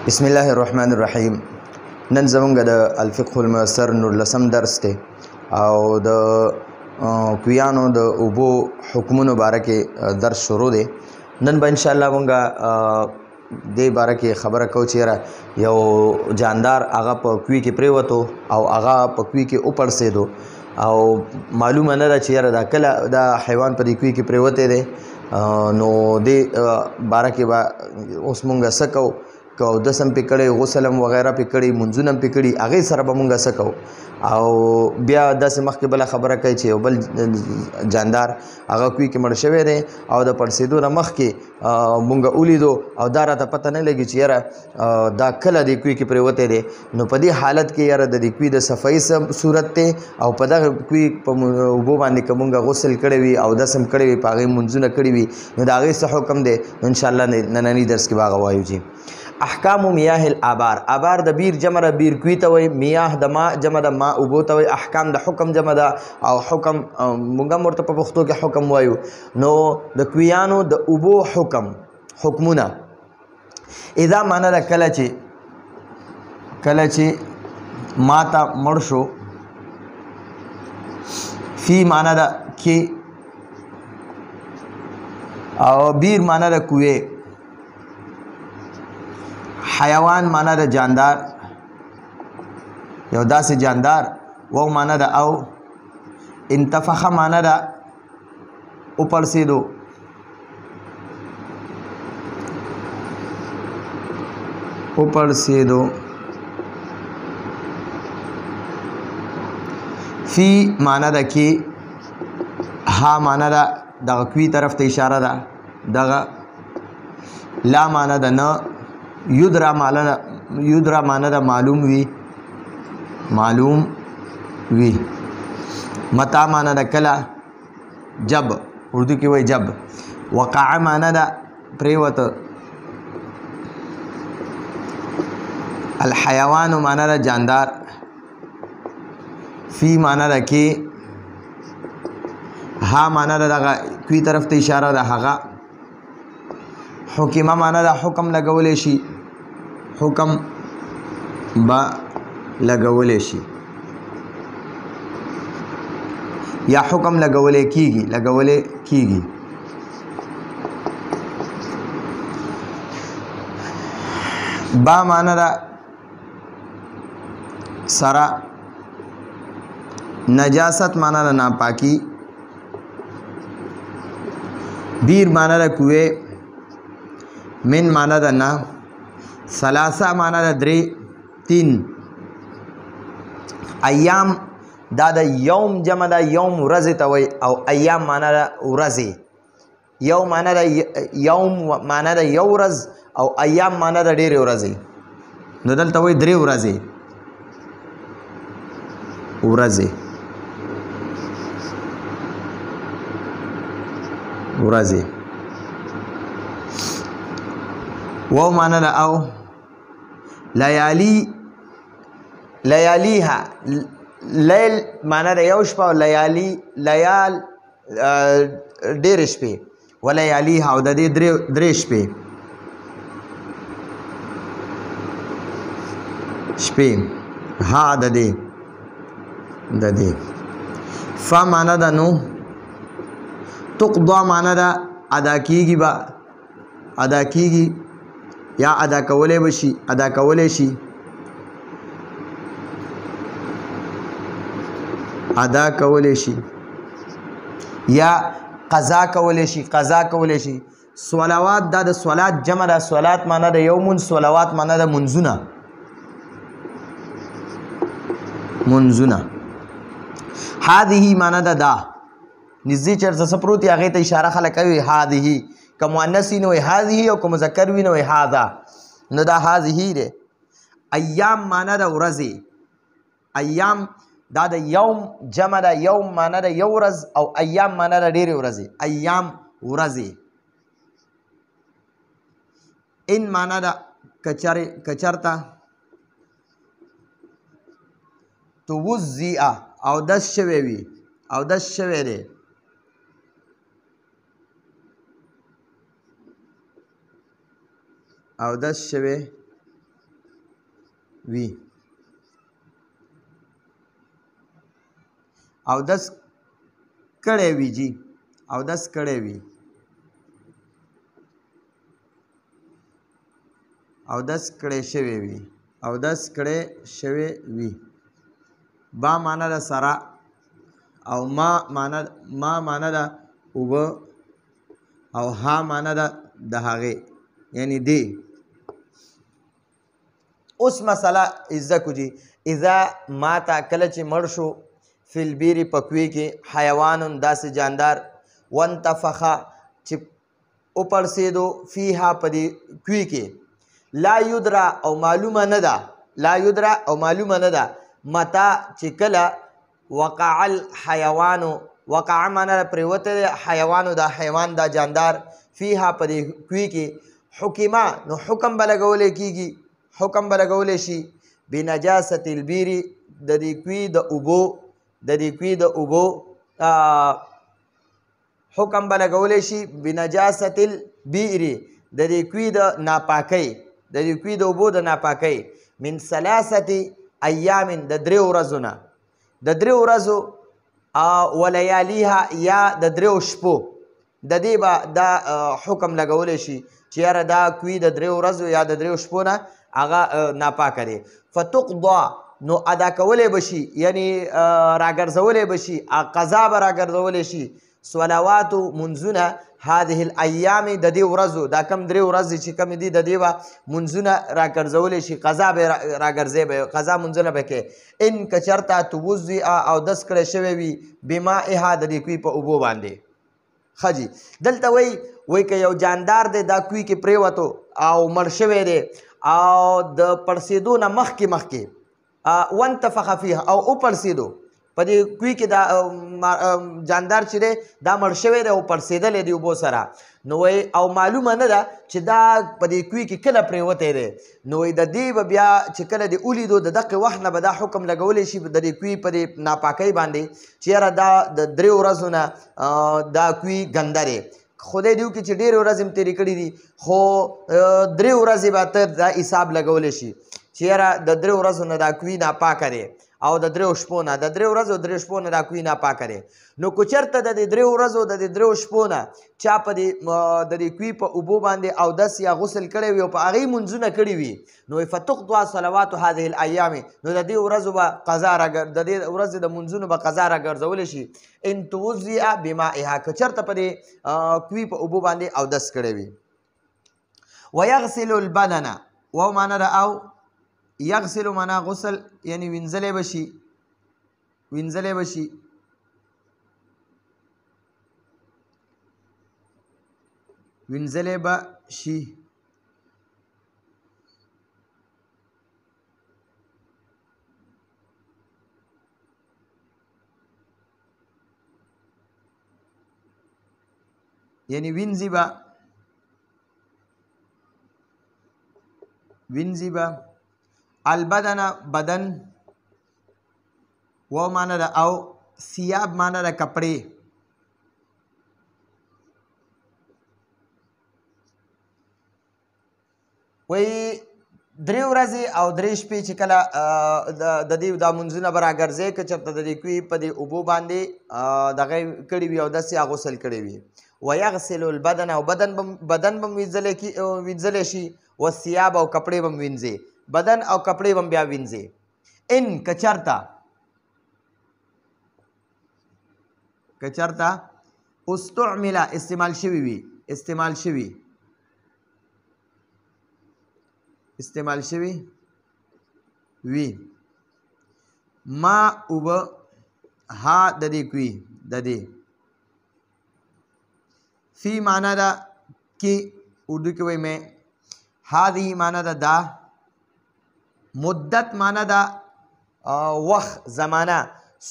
بسم الله الرحمن الرحیم. نن زمونږ د الفقه الميسر نورلسم درس دی او د کویانو د اوبو حکمونو باره کې درس شروع دی. نن به انشاءالله مونږه دې باره کې خبره کوو چې یو جاندار هغه په کوی کې پریوتو او هغه په کوی کې وپړسېدو او معلومه نه ده چې یاره دا کله دا حیوان په دې کوی کې پریوتی دی. نو دې باره کې به اوس مونږه څه کوو، که اودس هم پې کړی، غسل هم وغیره پې کړي، منځونه هم پې کړي، هغې سره به مونږ څه کوو. او بیا داسې مخکې بله خبره کوي چې یو بل جاندار هغه کوی کې مړ شوی دی او د پړسېدو نه مخکې مونږ ولیدو او دا راته پته نه لګي چې یاره دا کله دې کوی کې پرېوتی دی. نو په دې حالت کې یاره د دې کوی د صفایي صورت دی او په دغه کوی په اوبو باندې که مونږ غسل کړی وي او اودس هم کړی وي، په هغې منځونه کړي وي، نو د هغې څه حکم دی انشاءالله ننني درس کې به هغه وایو. جي احکام میاه الآبار. آبار د بیر جمع ده، بیر کوی ته وایي، میاه د ما جمع ده، ما اوبو ته وایي، احکام د حکم جمع ده او حکم موږ هم ورته په پښتو کې حکم وایو. نو د کویانو د اوبو حکمونه اذا معنا ده کله چې ماته مړ شو، فی معنا ده کې او بیر معنا ده کوی، حیوان معنا ده جاندار، یو داسې جاندار، و معنا ده او، انتفخ معنا ده وپړسېدو، فی معنا ده کې، ها معنا ده دغه کوی طرف ته اشاره ده، دغه لا معنا ده نه، یدرا معنا ده معلوم وی، متا معنا ده کله، جب اردو کې وای جب، وقع معنا ده پریوت، الحیوان معنا ده جاندار، فی معنا ده کې، ها معنا ده دغه کوی طرف ته اشاره ده هغه، حکمه معنا ده حکم لګولی شي، حکم با لګولی شي یا حکم لګولی کیږي. با معنا ده سره، نجاست معنا ده ناپاکی، بیر معنا ده کوی، من معنا ده نه، ثلاثه معنا ده درې، تین، ایام دا د یوم جمع ده، یوم ورځې ته وایي او ایام معنا ده ورځې، یوم معنا ده یو ورځ او ایام معنا ده ډېرې ورځې. نو دلته وایي درې ورځې. و معنا ده او، لیالیها، لیل معنا ده یو شپه او لیال ډېرې شپې، و لیالیها او د دې درې شپې، ها د دې، ف معنا ده نو، تقضا معنا ده ادا کیږي یا ادا کولی شي، یا قضا کولی شي. صلوات دا د صلات جمع ده، صلات معنا ده یومون، صلوات معنا ده منځونه. هذه معنا ده دا، نږدې چېرته څه پروت وي هغې ته اشاره خلک کوي هذه، که مؤنث وي نو وایي هذه او که مذکر وي نو وایي هذا. نو دا هذه دی. ایام معنا ده ورځې، ایام دا د یوم جمع ده، یوم معنا ده یو ورځ او ایام معنا ده ډېرې ورځې، ایام ورځې. ان معنا ده کچرته، توزیع اودس شوی وي، اودس شوی دی، اودس شوی وي اودس کړی وي جی اودس کړی وي اودس کړی شوی وي اودس کړی شوی وي با معنا ده سره او ما معنا ده اوبه او ها معنا ده د هغې یعنی دی اوس مسله زده کو جي اذا ماته کله چې مړ شو فی البیر په کوی کې حیوان داسې جاندار وانتفخه چې وپړسېدو فیها په دې کوی کې لا یدرا او معلومه نه ده متا چې کله وقع الحیوانو وقع معنا پرېوتی دی حیوانو دا حیوان دا جاندار فیها په دې کوی کې حکمه نو حکم به لګولی کېږي حکم به لګولی شي بنجاست البیر د دې کوی د اوبو حکم به لګولی شي بنجاست البیر د دې کوی د ناپاکۍ د دې کوی د اوبو د ناپاکۍ من ثلاثه ایام د درې ورځو نه د درې ورځو ولیالیها یا د درېو شپو د دې به دا حکم لګولی شي چې یاره دا کوی د درېو ورځو یا د درېو شپو نه هغه ناپاکه دی فتقضا نو ادا کولی به شي یعنی راګرځولی به شي قضا به راګرځولی شي صلواتو منځونه هذه الایام د دې ورځو دا کم درې ورځې چې کم دي د دې به منځونه راګرځولی شي قضا به راګرځی به قضا منځونه به کې ان که چېرته توضع اودس کړی شوی وي بمائها د دې کوی په اوبو باندې ښه جي دلته وایي که یو جاندار دی دا کوی کې پرېوتو او مړ شوی دی او د پړسېدو نه مخکې وانتفخ فیها او وپړسېدو په دې کوی کې دا جاندار چې دی دا مړ شوی دی او پړسېدلی دی اوبو سره نو وایي او معلومه نه ده چې دا په دې کوی کې کله پرېوتی دی نو وایي د دې به بیا چې کله دې ولیدو د دقې وخت نه به دا حکم لګولی شي د دې کوی په دې ناپاکۍ باندې چې یاره دا د درې ورځو نه دا کوی ګنده دی خدای دې وکړي چې ډېرې ورځې هم تېرې کړي دي خو درې ورځې به ته دا حساب لګولی شي چې یاره د درې ورځو نه دا کوی ناپاکه دی او د درېو شپو نه د درې ورځو درې شپو نه دا کوی ناپاکه دی نو که چېرته د دې درېو ورځو د دې درېو شپو نه چا په د دې کوی په اوبو باندې اودس یا غسل کړی وي او په هغې منځونه کړي وي نو فتقضا صلوات هذه الایام نو د دې ورځو به قضا د دې ورځې د منځونو به قضا راګرځولی شي ان توضع بمائها که چېرته په دې کوی په اوبو باندې اودس کړی وي ویغسل البدن و معنا ده او یغسل معنا غسل یعنی وینځلی به شي یعنی وینځي به البدن بدن و معنا ده او ثياب معنا ده کپڑے وی درې ورځې او درې شپې چې کله د دې دا منځونه به راګرځې که چېرته د دې کوی په دې اوبو باندې دغه کړي وي او داسې غسل کړی وي ویغسل البدن او بدن به وینځلی شي والثياب او کپړې به وینځي بدن او کپړې به بیا وینځي ان که چېرته استعمله استعمال شوي وي ما اوبه ها د دې کوي د دې فی معنا ده کې اردو کې وایي میں هذه معنا ده دا مدت معنا ده وخت زمانه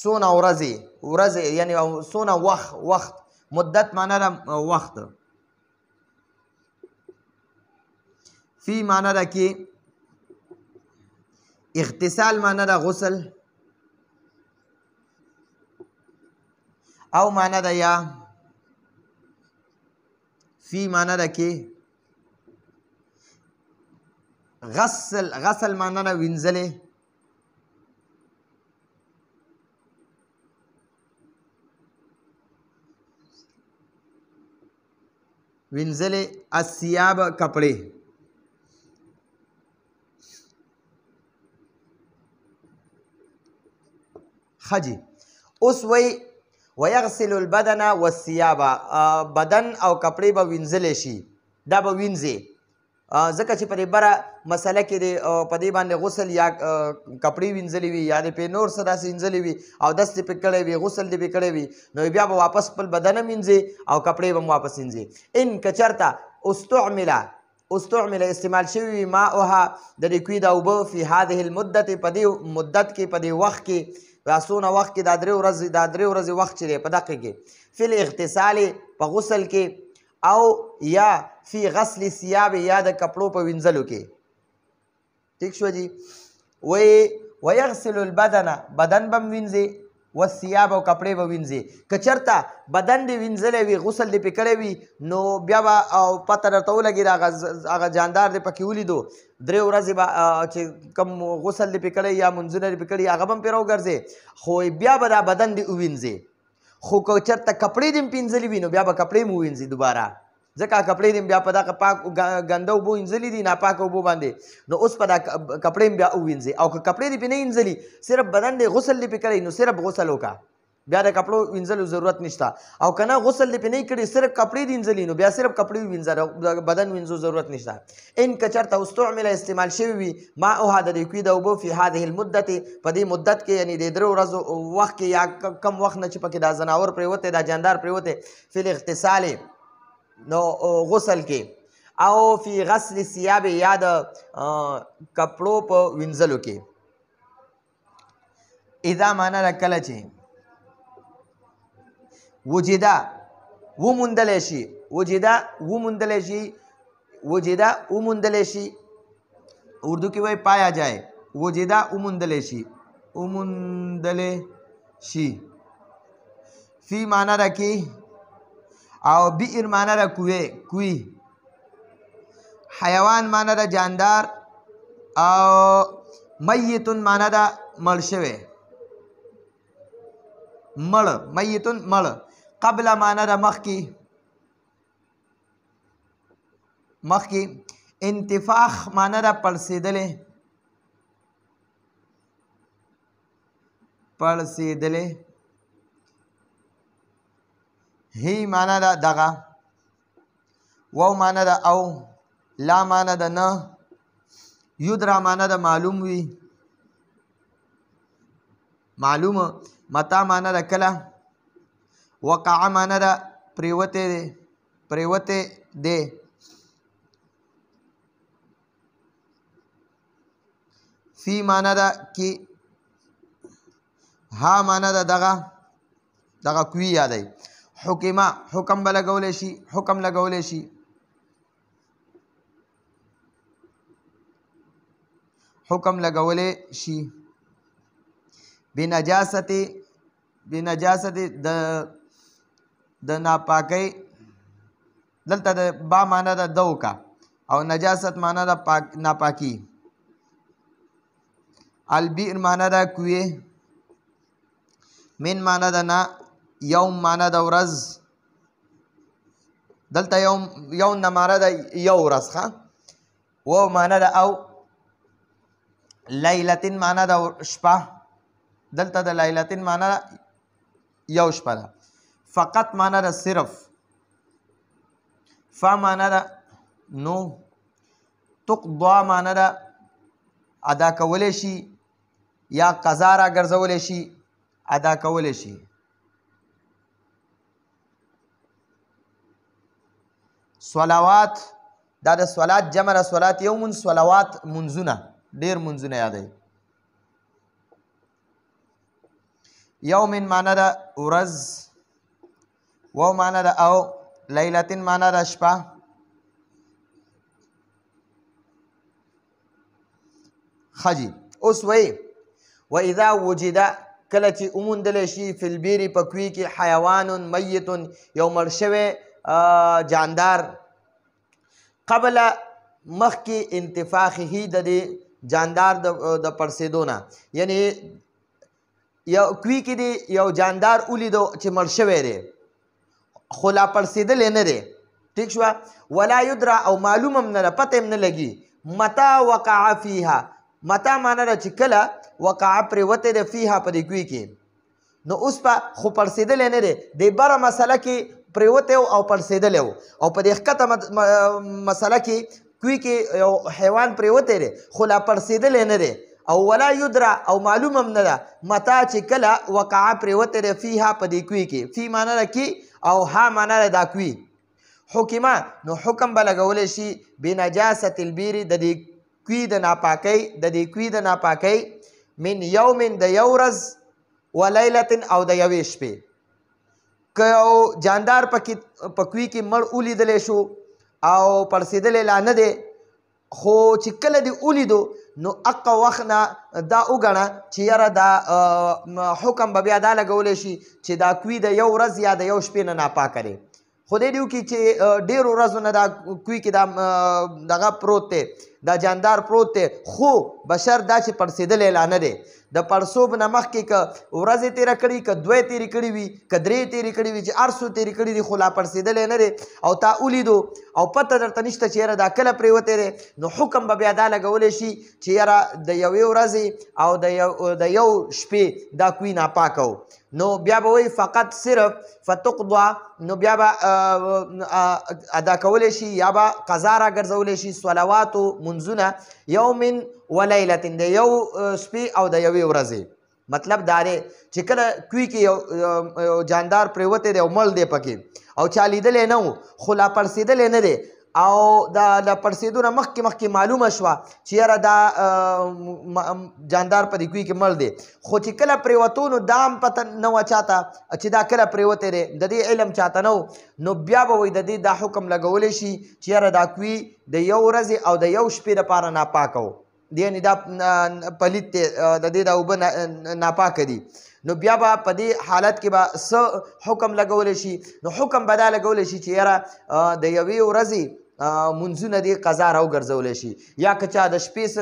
څونه ورځې یعنی څونه وخت مدت معنا ده وخت فی معنا ده کې اغتسال معنا ده غسل او معنا ده یا فی معنا ده کې غسل معنا نه وینځلې. الثياب کپڑے. خجی اوس وی ويغسل البدن والثياب، بدن او کپڑے به وینځلی شي، دا به وینځي. ځکه چې په دې بره مسله کې د په دې باندې غسل یا کپړې وینځلې وي یا د پې نور څه داسې وینځلې وي او دس دې پې کړی وي، غسل دې پې کړی وي، نو بیا به واپس خپل بدن هم وینځي او کپړې به هم واپس وینځي. ان که چېرته استعمل استعمال شوي وي ماؤها د دې کوي دا اوبه فی هذه المدت په دې مدت کې په دې وخت کې دا څونه وخت کې دا درې ورځې وخت چې دی په دقه کې فی الاغتسال په غسل کې او یا فی غسل ثیاب یا د کپړو په وینځلو کې. ٹھیک شو جی. ویغسل البدن بدن به هم وینځي والثیاب او کپړې به وینځي. که چېرته بدن دې وینځلی وي غسل دې پې کړی وي نو بیا به پته درته ولګي هغه جاندار دې پکې ولیدو 3 ورځې به چې کوم غسل دې پې کړی یا منځونه دې پې کړي هغه به هم پرې راوګرځې، خو بیا به دا بدن دې ووینځي. خو که چېرته کپړې دې هم پینځلي وي نو بیا به کپړې هم ووینځي دوباره، ځکه کپړې دې بیا په دغه پاک ګنده اوبو وینځلي دي ناپاکه اوبو باندې، نو اوس په دا کپړې هم بیا ووینځي. او که کپړې دې پې نه وینځلي صرف بدن دې غسل دې پې کړی نو صرف غسل وکړه، بیا د کپړو وینځلو ضرورت نشته. او که نه غسل دې پې نه کړي صرف کپړې دې وینځلي نو بیا صرف کپړې ووینځه، د بدن وینځو ضرورت نشته. ان که چېرته استعمل استعمال شوي وي ماؤها د دې کوي د اوبو فی هذه المدت په دې مدت کې یعنې د 3 ورځو وخت کې یا کم وخت نه چې پکې دا ځناور پرېوتی دا جاندار پرېوتی فی الاغتسال نو غسل کې او فی غسل ثیاب یا د کپړو په وینځلو کې. اذا معنا ده کله چې وجدا وموندلی شي، وجدا وموندلی شي، وجدا وموندلی شي، اردو کې وایي پایا جائے، وجدا وموندلی شي، وموندلی شي. فی معنا ده کې او بئر معنا ده کوی، حیوان معنا ده جاندار، او میتون معنا ده مړ شوی، مړ، میتون مړ، قبل معنا ده مخکې، انتفاخ معنا ده پړسېدلی، هی معنا ده دغه، واو معنا ده او، لا معنا ده نه، یدرا معنا ده معلوم وي، معلومه، متا معنا ده کله، وقع معنا ده پریوته دی، فی معنا ده کی، ها معنا ده دغه کوي یادی. حکمه حکم به لګولی شي، حکم لګولی شي. حکم لګولی شي. بنجاست د ناپاکی، دلته د با معنا ده دوکا او نجاست معنا ده ناپاکی. البئر معنا ده کوی، من معنا ده نه، یوم معنا ده ورځ، دلته یوم نه معنا ده یو ورځ ښه، و معنا ده او، لیلتین معنا ده شپه، دلته د لیلتین معنا ده یو شپه ده. فقط معنا ده صرف، فا معنا ده نو، تقضا معنا ده ادا کولی شي یا قضا را ګرځولی شي، ادا کولی شي. صلوات دا د صلات جمع ده، صلات یو منځ، صلوات منځونه، ډېر منځونه یادوي. یوم معنا ده ورځ، و معنا ده او، لیلتین معنا ده شپه. خجی اوس وی و اذا وجد کله چې وموندلی شي فی البیر په کوي کې حیوان میتون یو مړ شوی جاندار، قبل مخکې انتفاخه د دې جاندار د پړسېدو نه، یعنی یو کوي کې دی یو جاندار ولیدو چې مړ شوی دی خو لا پړسېدلی نه دی، ټیک شوه. ولا یدرا او معلوم هم نه ده، پته هم نه لګي. متا وقع فیها، متا معنی ده چې کله وقع پرېوتی دی فیها په دې کوي کې، نو اوس په خو پړسېدلی نه دی، د بره مسله کې پرېوتی او پړسېدلی و، او په دې ښکته مسله کې کوي کې یو حیوان پرېوتی دی خو لا پړسېدلی نه دی. او ولا یدرا او معلوم هم نه ده متا چې کله وقع پرېوتی دی فیها په دې کوي کې، فی معنی ده کې او ها معنی ده دا کوي. حکمه نو حکم به لګولی شي بنجاست البیر د دې کوي د ناپاکۍ، د دې کوي د ناپاکۍ من یوم د یو ورځ و لیلة او د یوې شپې. که یو جاندار په کوي کې مړ ولیدلی شو او پړسېدلی لا نه دی، خو چې کله دې ولیدو نو اقا وخت نه دا وګڼه چې یاره دا حکم به بیا دا لګولی شي چې دا کوي د یو ورځ یا د یو شپې نه ناپاکه دی. خدای دې وکړي چې ډېرو ورځو نه دا کوي کې دا دغه پروت دی، دا جاندار پروت دی، خو بشر دا چې پړسېدلی لا نه دی. د پړسوب نه مخکې که ورځې تېره کړي، که دوی تېرې کړي وي، که درې تېرې کړي وي، چې هر څو تېرې کړي دي خو لا پړسېدلی نه دی او تا ولیدو او پته درته نشته چې یاره دا کله پرېوتی دی، نو حکم به بیا دا لګولی شي چې یاره د یوې ورځې او د یو شپې دا کوي ناپاکه و. نو بیا به وایي فقط صرف فتقضا، نو بیا به ادا کولی شي یا به قضا راګرځولی شي صلواتو منځونه یوم و لیلة د یو شپې او د یوې ورځې. مطلب دا دی چې کله کوي کې یو جاندار پرېوتی دی او مړ دی پکې او چا لیدلی نه و خو لا پړسېدلی نه دی او د پړسېدو نه مخکې معلومه شوه چې یاره دا جاندار په دې کوي کې مړ دی، خو چې کله پرېوتو نو دا هم پته نه وه چاته چې دا کله پرېوتی دی، د دې علم چاته نه و. نو بیا به وایي د دې دا حکم لګولی شي چې یاره دا کوي د یو ورځې او د یو شپې دپاره ناپاکه و، یعنې دا پلیت دی، د دې دا اوبه ناپاکه دي. نو بیا به په دې حالت کې به څه حکم لګولی شي؟ نو حکم به دا لګولی شي چې یاره د یوې ورځې منځونه دې قضا راوګرځولی شي، یا که چا د شپې څه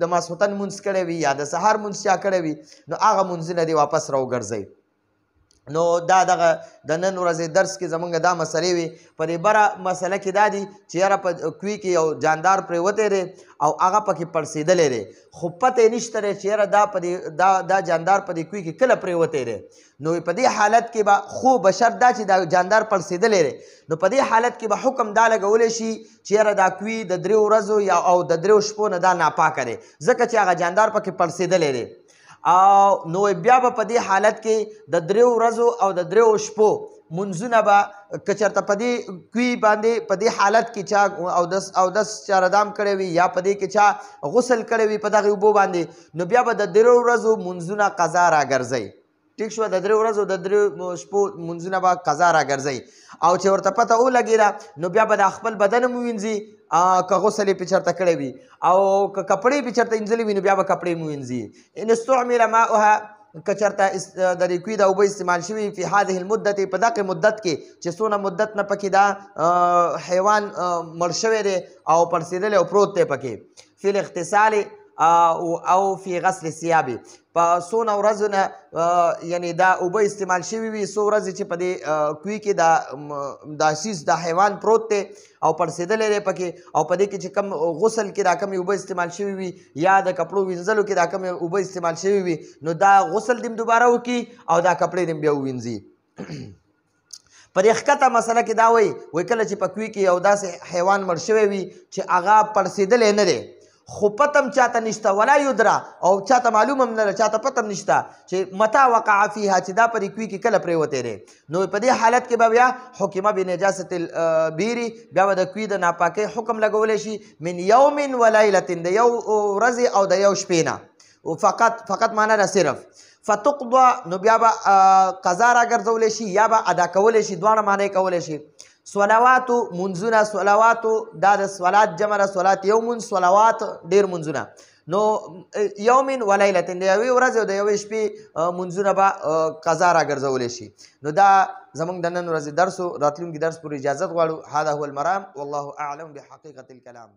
د ماسخوتن مونځ کړی وي یا د سهار مونځ چا کړی وي نو هغه منځونه دې واپس راوګرځوي. نو دا دغه د نن ورځې درس کې زمونږ دا مسلې وي. په دې بره مسله کې دا دي چې یاره په کوي کې یو جاندار پرېوتی دی او هغه پکې پړسېدلی دی، خو پته یې نشته دی چې یاره دا جاندار په دې کوي کې کله پرېوتی دی. نو په دې حالت کې به خو بشر دا چې دا جاندار پړسېدلی دی، نو په دې حالت کې به حکم دا لګولی شي چې یاره دا کوي د دریو ورځو او د دریو شپو نه دا ناپاکه دی، ځکه چې هغه جاندار پکې پړسېدلی دی. او نو بیا به په دې حالت کې د دریو ورځو او د دریو شپو منځونه به که چېرته په دې کوي باندې په دې حالت کې چا اودس چا ردام کړی وي یا په دې کې چا غسل کړی وي په دغې اوبو باندې، نو بیا به د دریو ورځو منځونه قضا راګرځئ. ټیک شوه، د دریو ورځو د دریو شپو منځونه به قضا راګرځئ. او چې ورته پته ولګېده نو بیا به د خپل بدن هم ووینځي، که غسل یې پې چېرته کړی وي او که کپړې پې چېرته وینځلې وي نو بیا به کپړې هم ووینځي. ان استعمل ماؤها که چېرته د دې کوي دا اوبه استعمال شوي فی هذه المدت په دغې مدت کې چې څونه مدت نه پکې دا حیوان مړ شوی دی او پړسېدلی او پروت دی پکې، فی الاغتسال او فی غسل الثیاب، په څونه ورځو نه یعنې دا اوبه استعمال شوي وي، څو ورځې چې په دې کوي کې دا سیز دا حیوان پروت دی او پړسېدلی دی پکې، او په دې کې چې کوم غسل کې دا کومې اوبه استعمال شوي وي یا د کپړو وینځلو کې دا کومې اوبه استعمال شوي وي نو دا غسل دې دوباره وکړي او دا کپړې دې بیا ووینځي. په دې ښکته مسله کې دا وایي کله چې په کوي کې یو داسې حیوان مړ شوی وي چې هغه پړسېدلی نه دی خو پتم چاته نشته، ولا یدرا او چاته معلوم هم نه ده، چاته پتم نشته چې متا وقع فیها چې دا په دې کوي کې کله پرېوتی دی. نو په دې حالت کې به بیا حکمه بنجاست البیر، بیا به د کوي د ناپاکۍ حکم لګولی شي من یوم و لیلة د یو ورځې او د یو شپې نه، فقط معنا ده صرف. فتقضا نو بیا به قضا راګرځولی شي یا به ادا کولی شي، دواړه معنی کولی شي. صلواتو منځونه، صلواتو دا د صلات جمع ده، صلات یو منځ، صلوات ډېر منځونه. نو یوم و لیلة د یوې ورځې او د یوې شپې منځونه به قضا راګرځولی شي. نو دا زموږ د نن ورځې درس و. راتلونکي درس پورې اجازت غواړو. هذا هو المرام والله اعلم بحقیقة الکلام.